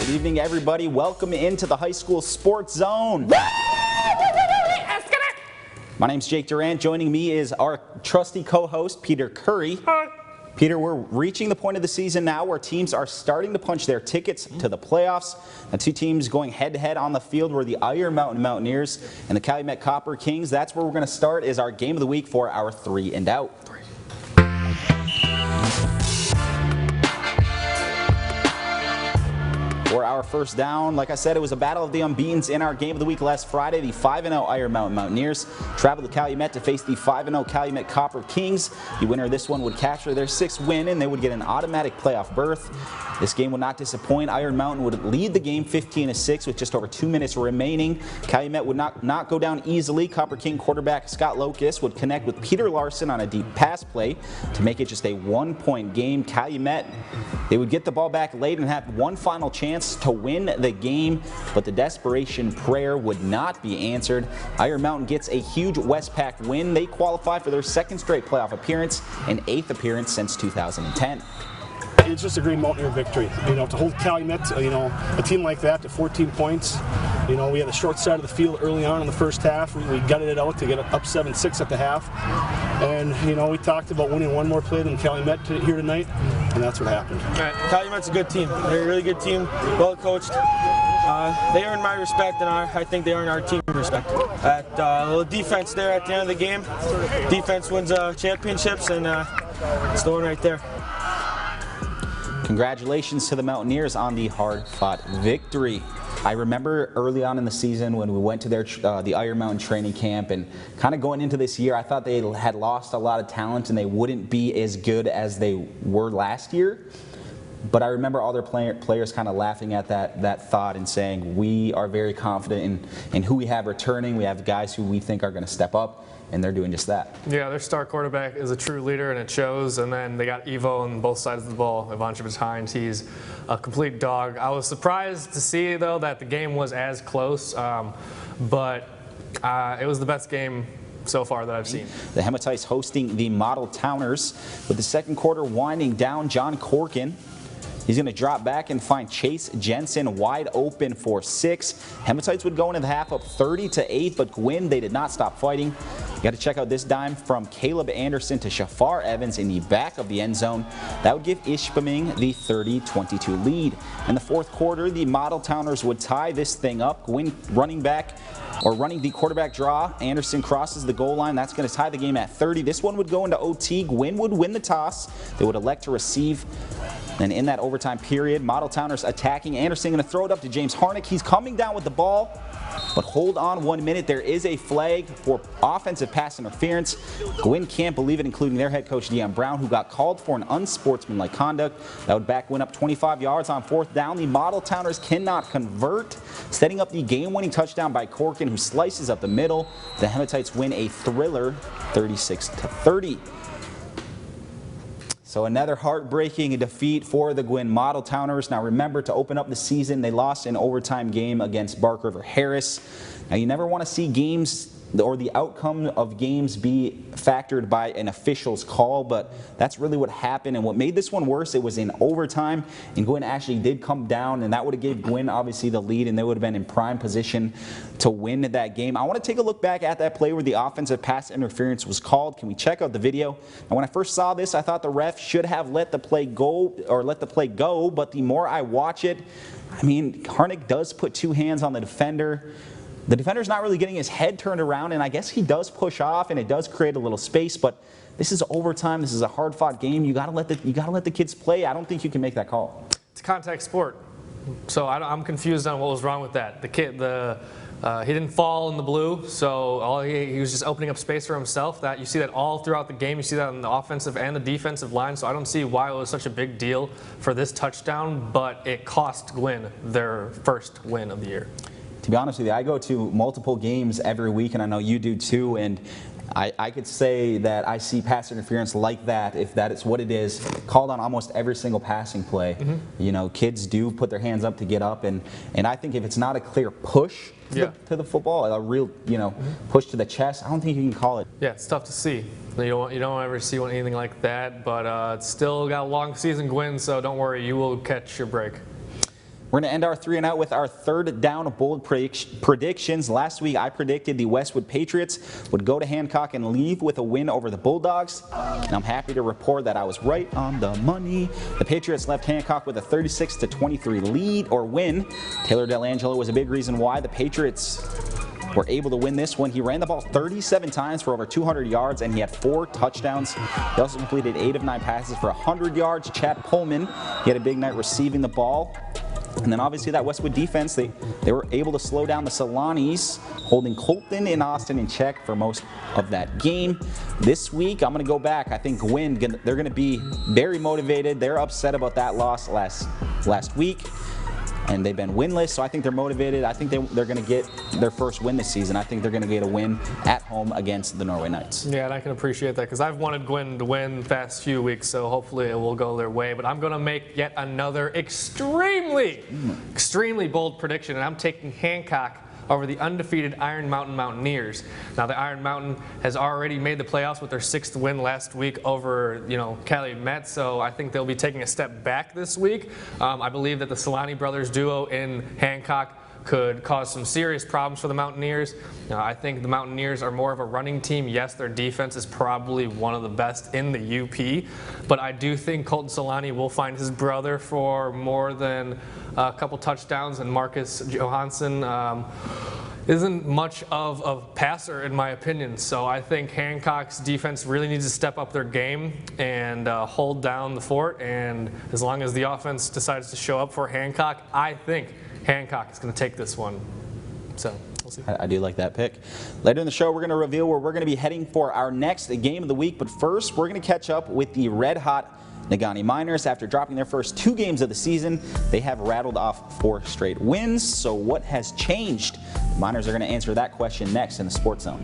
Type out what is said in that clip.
Good evening, everybody. Welcome into the High School Sports Zone. My name's Jake Durant. Joining me is our trusty co-host, Peter Curry. Hi. Peter, we're reaching the point of the season now where teams are starting to punch their tickets to the playoffs. The two teams going head-to-head on the field were the Iron Mountain Mountaineers and the Calumet Copper Kings. That's where we're going to start is our game of the week for our 3 and Out. For our first down, like I said, it was a battle of the unbeatens in our game of the week last Friday. The 5-0 Iron Mountain Mountaineers traveled to Calumet to face the 5-0 Calumet Copper Kings. The winner of this one would capture their 6th win, and they would get an automatic playoff berth. This game would not disappoint. Iron Mountain would lead the game 15-6 with just over 2 minutes remaining. Calumet would not go down easily. Copper King quarterback Scott Locust would connect with Peter Larson on a deep pass play to make it just a 1-point game. Calumet, they would get the ball back late and have one final chance to win the game, but the desperation prayer would not be answered. Iron Mountain gets a huge Westpac win. They qualify for their 2nd straight playoff appearance and 8th appearance since 2010. It's just a great Mountaineer victory. To hold Calumet, a team like that to 14 points. We had the short side of the field early on in the first half. We gutted it out to get up 7-6 at the half. And, we talked about winning one more play than Calumet here tonight, and that's what happened. All right. Calumet's a good team. They're a really good team, well coached. They earned my respect, and I think they earned our team respect. A little defense there at the end of the game. Defense wins championships, and it's the one right there. Congratulations to the Mountaineers on the hard-fought victory. I remember early on in the season when we went to the Iron Mountain training camp, and kind of going into this year, I thought they had lost a lot of talent and they wouldn't be as good as they were last year. But I remember all their players kind of laughing at that thought and saying, we are very confident in who we have returning. We have guys who we think are going to step up, and they're doing just that. Yeah, their star quarterback is a true leader, and it shows. And then they got Evo on both sides of the ball. Evanchevich Hines, he's a complete dog. I was surprised to see, though, that the game was as close, but it was the best game so far that I've seen. The Hematites hosting the Model Towners. With the second quarter winding down, John Corkin, he's going to drop back and find Chase Jensen wide open for 6. Hematites would go into the half up 30-8, but Gwynn, they did not stop fighting. You got to check out this dime from Caleb Anderson to Shafar Evans in the back of the end zone. That would give Ishpeming the 30-22 lead. In the fourth quarter, the Model Towners would tie this thing up. Gwynn running the quarterback draw. Anderson crosses the goal line. That's going to tie the game at 30. This one would go into OT. Gwynn would win the toss. They would elect to receive. And in that overtime period, Model Towners attacking. Anderson going to throw it up to James Harnick. He's coming down with the ball, but hold on 1 minute. There is a flag for offensive pass interference. Gwynn can't believe it, including their head coach, Deion Brown, who got called for an unsportsmanlike conduct. That would back Gwynn up 25 yards on 4th down. The Model Towners cannot convert, setting up the game-winning touchdown by Corkin, who slices up the middle. The Hematites win a thriller 36-30. So another heartbreaking defeat for the Gwynn Model Towners. Now remember, to open up the season, they lost an overtime game against Bark River Harris. Now you never want to see games or the outcome of games be factored by an official's call, but that's really what happened. And what made this one worse, it was in overtime, and Gwynn actually did come down, and that would have given Gwynn obviously the lead, and they would have been in prime position to win that game. I want to take a look back at that play where the offensive pass interference was called. Can we check out the video? And when I first saw this, I thought the ref should have let the play go, but the more I watch it, Harnick does put 2 hands on the defender. The defender's not really getting his head turned around, and I guess he does push off, and it does create a little space, but this is overtime. This is a hard-fought game. You gotta let the kids play. I don't think you can make that call. It's a contact sport, so I'm confused on what was wrong with that. The kid, he didn't fall in the blue, so he was just opening up space for himself. That you see that all throughout the game. You see that on the offensive and the defensive line. So I don't see why it was such a big deal for this touchdown, but it cost Gwynn their 1st win of the year. To be honest with you, I go to multiple games every week, and I know you do too, and I could say that I see pass interference like that, if that is what it is, called on almost every single passing play. Kids do put their hands up to get up, and I think if it's not a clear push to the football, a real push to the chest, I don't think you can call it. Yeah, it's tough to see. You don't ever see anything like that, but it's still got a long season, Gwynn, so don't worry, you will catch your break. We're going to end our 3 and Out with our third down bold predictions. Last week, I predicted the Westwood Patriots would go to Hancock and leave with a win over the Bulldogs. And I'm happy to report that I was right on the money. The Patriots left Hancock with a 36-23 lead or win. Taylor Delangelo was a big reason why the Patriots were able to win this one. He ran the ball 37 times for over 200 yards, and he had 4 touchdowns. He also completed 8 of 9 passes for 100 yards. Chad Pullman, he had a big night receiving the ball. And then obviously that Westwood defense, they were able to slow down the Solanis, holding Colton and Austin in check for most of that game. This week, I'm going to go back. I think Gwynn, they're going to be very motivated. They're upset about that loss last week, and they've been winless, so I think they're motivated. I think they're going to get their first win this season. I think they're going to get a win at home against the Norway Knights. Yeah, and I can appreciate that because I've wanted Gwynn to win the past few weeks, so hopefully it will go their way. But I'm going to make yet another extremely bold prediction, and I'm taking Hancock over the undefeated Iron Mountain Mountaineers. Now, the Iron Mountain has already made the playoffs with their 6th win last week over, Calumet, so I think they'll be taking a step back this week. I believe that the Solani brothers duo in Hancock could cause some serious problems for the Mountaineers. I think the Mountaineers are more of a running team. Yes, their defense is probably one of the best in the UP, but I do think Colton Solani will find his brother for more than a couple touchdowns, and Marcus Johansson isn't much of a passer in my opinion. So I think Hancock's defense really needs to step up their game and hold down the fort, and as long as the offense decides to show up for Hancock, I think Hancock is going to take this one. So we'll see. I do like that pick. Later in the show, we're going to reveal where we're going to be heading for our next game of the week. But first, we're going to catch up with the red-hot Negaunee Miners. After dropping their first 2 games of the season, they have rattled off 4 straight wins. So what has changed? The Miners are going to answer that question next in the Sports Zone.